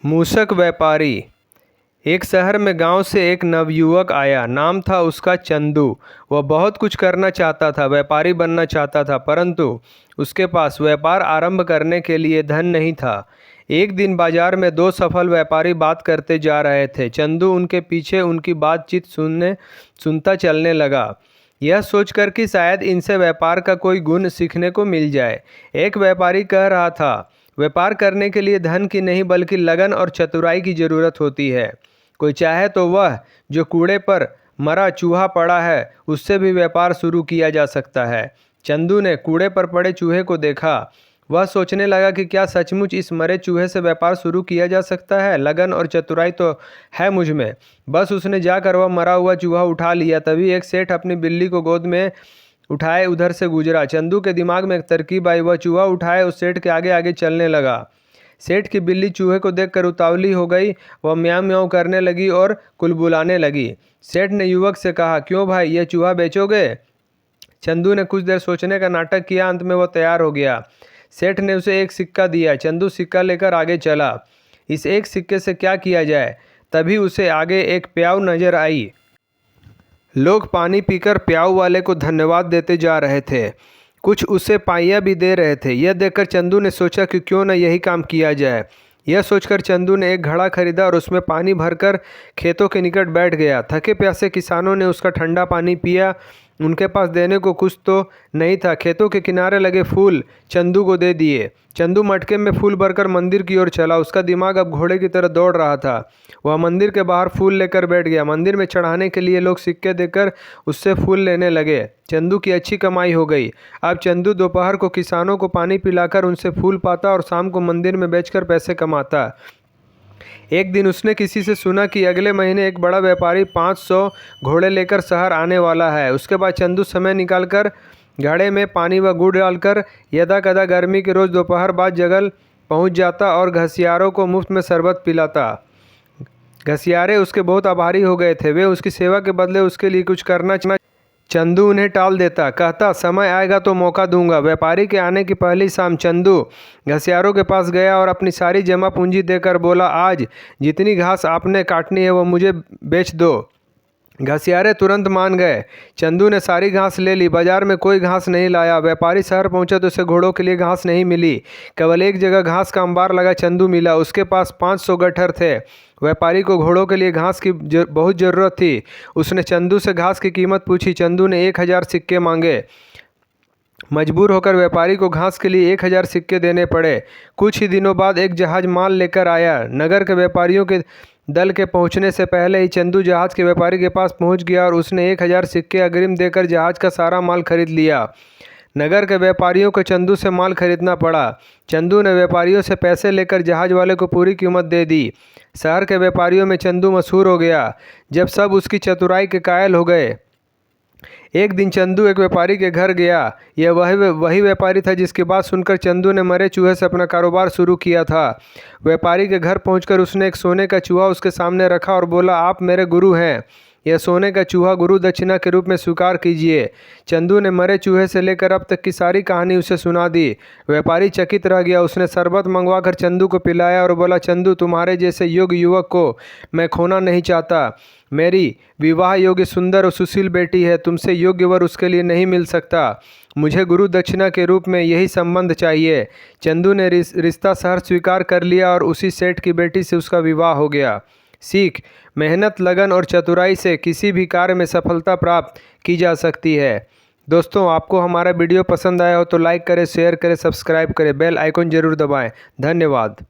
मूसक व्यापारी। एक शहर में गांव से एक नवयुवक आया। नाम था उसका चंदू। वह बहुत कुछ करना चाहता था, व्यापारी बनना चाहता था, परंतु उसके पास व्यापार आरंभ करने के लिए धन नहीं था। एक दिन बाजार में दो सफल व्यापारी बात करते जा रहे थे। चंदू उनके पीछे उनकी बातचीत सुनता चलने लगा, यह सोचकर कि शायद इनसे व्यापार का कोई गुण सीखने को मिल जाए। एक व्यापारी कह रहा था, व्यापार करने के लिए धन की नहीं बल्कि लगन और चतुराई की जरूरत होती है। कोई चाहे तो वह जो कूड़े पर मरा चूहा पड़ा है उससे भी व्यापार शुरू किया जा सकता है। चंदू ने कूड़े पर पड़े चूहे को देखा। वह सोचने लगा कि क्या सचमुच इस मरे चूहे से व्यापार शुरू किया जा सकता है। लगन और चतुराई तो है मुझ में। बस उसने जाकर वह मरा हुआ चूहा उठा लिया। तभी एक सेठ अपनी बिल्ली को गोद में उठाए उधर से गुजरा। चंदू के दिमाग में एक तरकीब आई। वह चूहा उठाए उस सेठ के आगे आगे चलने लगा। सेठ की बिल्ली चूहे को देखकर उतावली हो गई। वह म्याऊं म्याऊं करने लगी और कुलबुलाने लगी। सेठ ने युवक से कहा, क्यों भाई, यह चूहा बेचोगे? चंदू ने कुछ देर सोचने का नाटक किया। अंत में वह तैयार हो गया। सेठ ने उसे एक सिक्का दिया। चंदू सिक्का लेकर आगे चला। इस एक सिक्के से क्या किया जाए? तभी उसे आगे एक प्याऊ नजर आई। लोग पानी पीकर प्याऊ वाले को धन्यवाद देते जा रहे थे। कुछ उसे पाइयाँ भी दे रहे थे। यह देखकर चंदू ने सोचा कि क्यों न यही काम किया जाए। यह सोचकर चंदू ने एक घड़ा खरीदा और उसमें पानी भरकर खेतों के निकट बैठ गया। थके प्यासे किसानों ने उसका ठंडा पानी पिया। उनके पास देने को कुछ तो नहीं था। खेतों के किनारे लगे फूल चंदू को दे दिए। चंदू मटके में फूल भरकर मंदिर की ओर चला। उसका दिमाग अब घोड़े की तरह दौड़ रहा था। वह मंदिर के बाहर फूल लेकर बैठ गया। मंदिर में चढ़ाने के लिए लोग सिक्के देकर उससे फूल लेने लगे। चंदू की अच्छी कमाई हो गई। अब चंदू दोपहर को किसानों को पानी पिलाकर उनसे फूल पाता और शाम को मंदिर में बेचकर पैसे कमाता। एक दिन उसने किसी से सुना कि अगले महीने एक बड़ा व्यापारी 500 घोड़े लेकर शहर आने वाला है। उसके बाद चंदू समय निकालकर घड़े में पानी व गुड़ डालकर यदा कदा गर्मी के रोज़ दोपहर बाद जंगल पहुंच जाता और घसियारों को मुफ्त में शरबत पिलाता। घसियारे उसके बहुत आभारी हो गए थे। वे उसकी सेवा के बदले उसके लिए कुछ करना चंदू उन्हें टाल देता, कहता समय आएगा तो मौका दूंगा। व्यापारी के आने की पहली शाम चंदू घसियारों के पास गया और अपनी सारी जमा पूंजी देकर बोला, आज जितनी घास आपने काटनी है वो मुझे बेच दो। घसियारे तुरंत मान गए। चंदू ने सारी घास ले ली। बाजार में कोई घास नहीं लाया। व्यापारी शहर पहुंचा तो उसे घोड़ों के लिए घास नहीं मिली। केवल एक जगह घास का अंबार लगा चंदू मिला। उसके पास 500 गट्ठर थे। व्यापारी को घोड़ों के लिए घास की बहुत ज़रूरत थी। उसने चंदू से घास की कीमत पूछी। चंदू ने 1000 सिक्के मांगे। मजबूर होकर व्यापारी को घास के लिए 1000 सिक्के देने पड़े। कुछ ही दिनों बाद एक जहाज माल लेकर आया। नगर के व्यापारियों के दल के पहुंचने से पहले ही चंदू जहाज के व्यापारी के पास पहुंच गया और उसने 1000 सिक्के अग्रिम देकर जहाज का सारा माल खरीद लिया। नगर के व्यापारियों को चंदू से माल खरीदना पड़ा। चंदू ने व्यापारियों से पैसे लेकर जहाज वाले को पूरी कीमत दे दी। शहर के व्यापारियों में चंदू मशहूर हो गया। जब सब उसकी चतुराई के कायल हो गए। एक दिन चंदू एक व्यापारी के घर गया। यह वही व्यापारी था जिसकी बात सुनकर चंदू ने मरे चूहे से अपना कारोबार शुरू किया था। व्यापारी के घर पहुंचकर उसने एक सोने का चूहा उसके सामने रखा और बोला, आप मेरे गुरु हैं। यह सोने का चूहा गुरु दक्षिणा के रूप में स्वीकार कीजिए। चंदू ने मरे चूहे से लेकर अब तक की सारी कहानी उसे सुना दी। व्यापारी चकित रह गया। उसने शरबत मंगवाकर चंदू को पिलाया और बोला, चंदू, तुम्हारे जैसे योग्य युवक को मैं खोना नहीं चाहता। मेरी विवाह योग्य सुंदर और सुशील बेटी है। तुमसे योग्य वर उसके लिए नहीं मिल सकता। मुझे गुरु दक्षिणा के रूप में यही संबंध चाहिए। चंदू ने रिश्ता सहर्ष स्वीकार कर लिया और उसी सेठ की बेटी से उसका विवाह हो गया। सीख, मेहनत, लगन और चतुराई से किसी भी कार्य में सफलता प्राप्त की जा सकती है। दोस्तों, आपको हमारा वीडियो पसंद आया हो तो लाइक करें, शेयर करें, सब्सक्राइब करें, बेल आइकन जरूर दबाएं। धन्यवाद।